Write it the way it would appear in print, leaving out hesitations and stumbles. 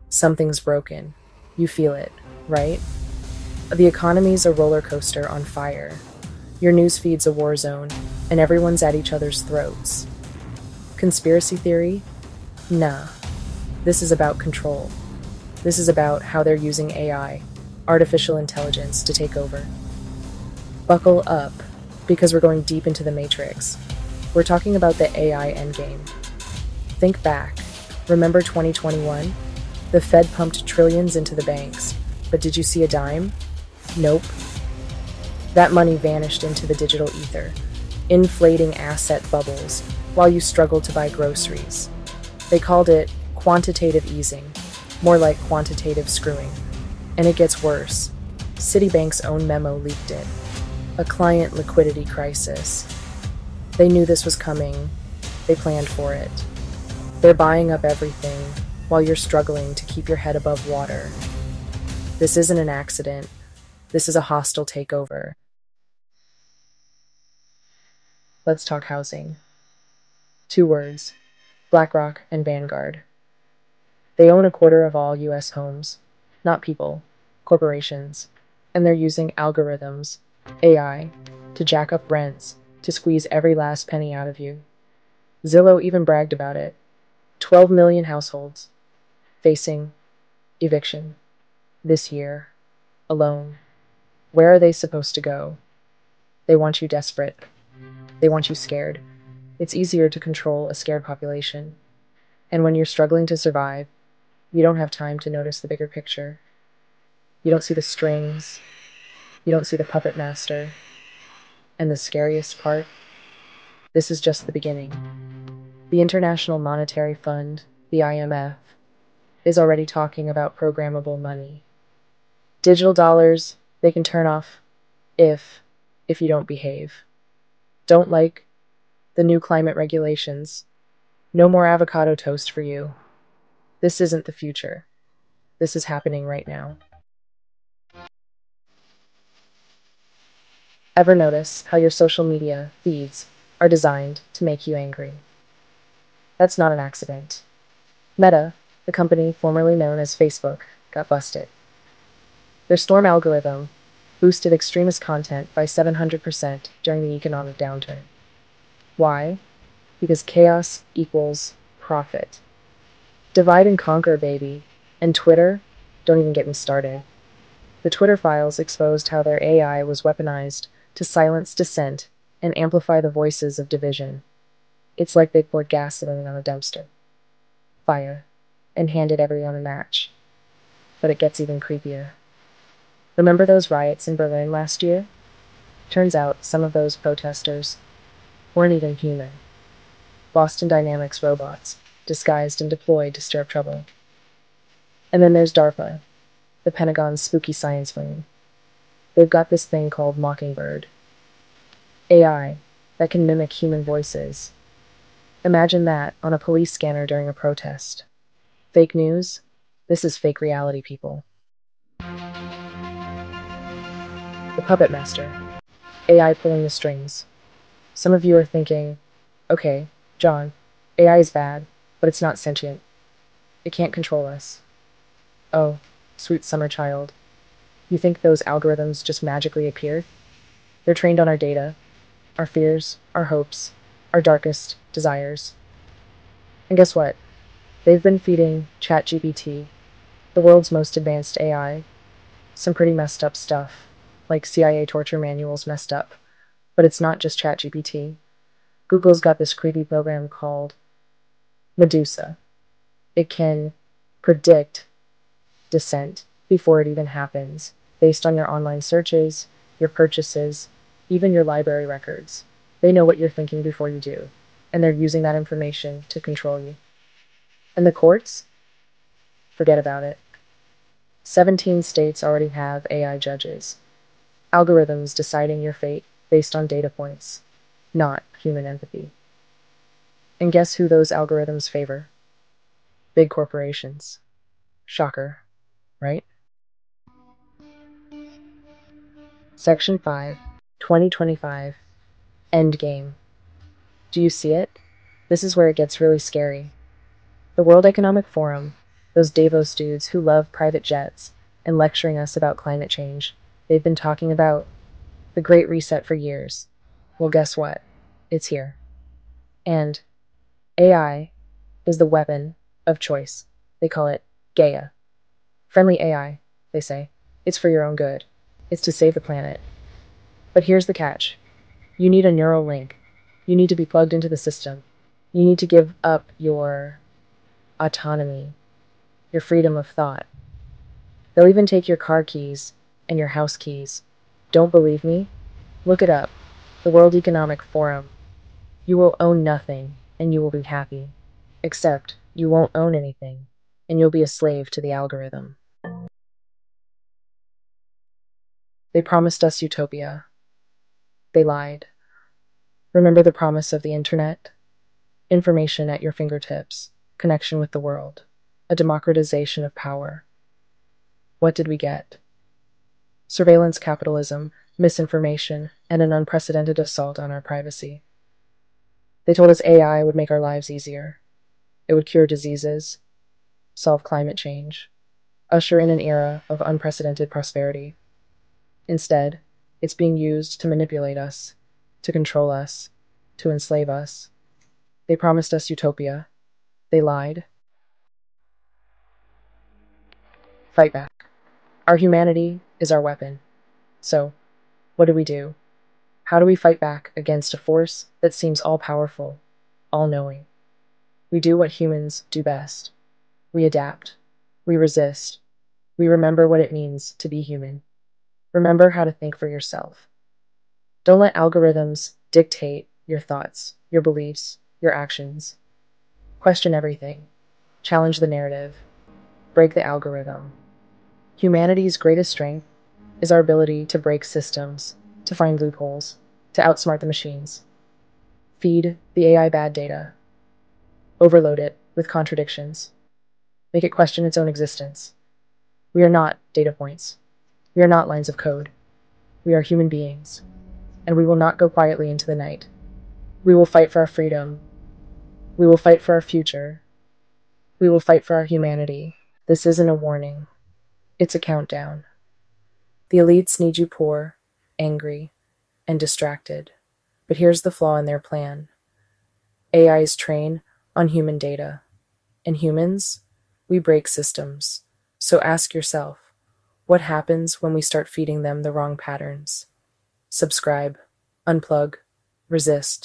Something's broken. You feel it, right? The economy's a roller coaster on fire. Your news feed's a war zone, and everyone's at each other's throats. Conspiracy theory? Nah. This is about control. This is about how they're using AI, artificial intelligence, to take over. Buckle up, because we're going deep into the matrix. We're talking about the AI endgame. Think back. Remember 2021? The Fed pumped trillions into the banks, but did you see a dime? Nope. That money vanished into the digital ether, inflating asset bubbles while you struggled to buy groceries. They called it quantitative easing, more like quantitative screwing. And it gets worse. Citibank's own memo leaked it. A client liquidity crisis. They knew this was coming. They planned for it. They're buying up everything while you're struggling to keep your head above water. This isn't an accident. This is a hostile takeover. Let's talk housing. Two words: BlackRock and Vanguard. They own a quarter of all US homes. Not people, corporations. And they're using algorithms, AI, to jack up rents, to squeeze every last penny out of you. Zillow even bragged about it. 12 million households facing eviction this year alone. Where are they supposed to go? They want you desperate. They want you scared. It's easier to control a scared population. And when you're struggling to survive, you don't have time to notice the bigger picture. You don't see the strings. You don't see the puppet master. And the scariest part? This is just the beginning. The International Monetary Fund, the IMF, is already talking about programmable money. Digital dollars, they can turn off if you don't behave. Don't like the new climate regulations. No more avocado toast for you. This isn't the future. This is happening right now. Ever notice how your social media feeds are designed to make you angry? That's not an accident. Meta, the company formerly known as Facebook, got busted. Their storm algorithm boosted extremist content by 700% during the economic downturn. Why? Because chaos equals profit. Divide and conquer, baby. And Twitter? Don't even get me started. The Twitter files exposed how their AI was weaponized to silence dissent and amplify the voices of division. It's like they poured gasoline on a dumpster. Fire. And handed everyone a match. But it gets even creepier. Remember those riots in Berlin last year? Turns out some of those protesters weren't even human. Boston Dynamics robots, disguised and deployed to stir up trouble. And then there's DARPA, the Pentagon's spooky science wing. They've got this thing called Mockingbird. AI that can mimic human voices. Imagine that on a police scanner during a protest. Fake news? This is fake reality, people. The Puppet Master. AI pulling the strings. Some of you are thinking, okay, John, AI is bad, but it's not sentient. It can't control us. Oh, sweet summer child. You think those algorithms just magically appeared? They're trained on our data, our fears, our hopes, our darkest desires. And guess what? They've been feeding ChatGPT, the world's most advanced AI, some pretty messed up stuff, like CIA torture manuals messed up. But it's not just ChatGPT. Google's got this creepy program called Medusa. It can predict dissent before it even happens, based on your online searches, your purchases, even your library records. They know what you're thinking before you do, and they're using that information to control you. And the courts? Forget about it. 17 states already have AI judges. Algorithms deciding your fate based on data points, not human empathy. And guess who those algorithms favor? Big corporations. Shocker, right? Section 5, 2025, Endgame. Do you see it? This is where it gets really scary. The World Economic Forum, Those Davos dudes who love private jets and lecturing us about climate change. They've been talking about the Great Reset for years. Well, guess what? It's here. And AI is the weapon of choice. They call it Gaia. Friendly AI, they say. It's for your own good. It's to save the planet. But here's the catch. You need a neural link. You need to be plugged into the system. You need to give up your autonomy, your freedom of thought. They'll even take your car keys and your house keys. Don't believe me? Look it up. The World Economic Forum. You will own nothing, and you will be happy. Except you won't own anything, and you'll be a slave to the algorithm. They promised us utopia. They lied. Remember the promise of the internet? Information at your fingertips, connection with the world, a democratization of power. What did we get? Surveillance capitalism, misinformation, and an unprecedented assault on our privacy. They told us AI would make our lives easier. It would cure diseases, solve climate change, usher in an era of unprecedented prosperity. Instead, it's being used to manipulate us, to control us, to enslave us. They promised us utopia. They lied. Fight back. Our humanity is our weapon. So, what do? How do we fight back against a force that seems all-powerful, all-knowing? We do what humans do best. We adapt. We resist. We remember what it means to be human. Remember how to think for yourself. Don't let algorithms dictate your thoughts, your beliefs, your actions. Question everything. Challenge the narrative. Break the algorithm. Humanity's greatest strength is our ability to break systems, to find loopholes, to outsmart the machines. Feed the AI bad data. Overload it with contradictions. Make it question its own existence. We are not data points. We are not lines of code. We are human beings, and we will not go quietly into the night. We will fight for our freedom. We will fight for our future. We will fight for our humanity. This isn't a warning. It's a countdown. The elites need you poor, angry, and distracted. But here's the flaw in their plan. AIs train on human data. And humans, we break systems. So ask yourself, what happens when we start feeding them the wrong patterns? Subscribe, unplug, resist.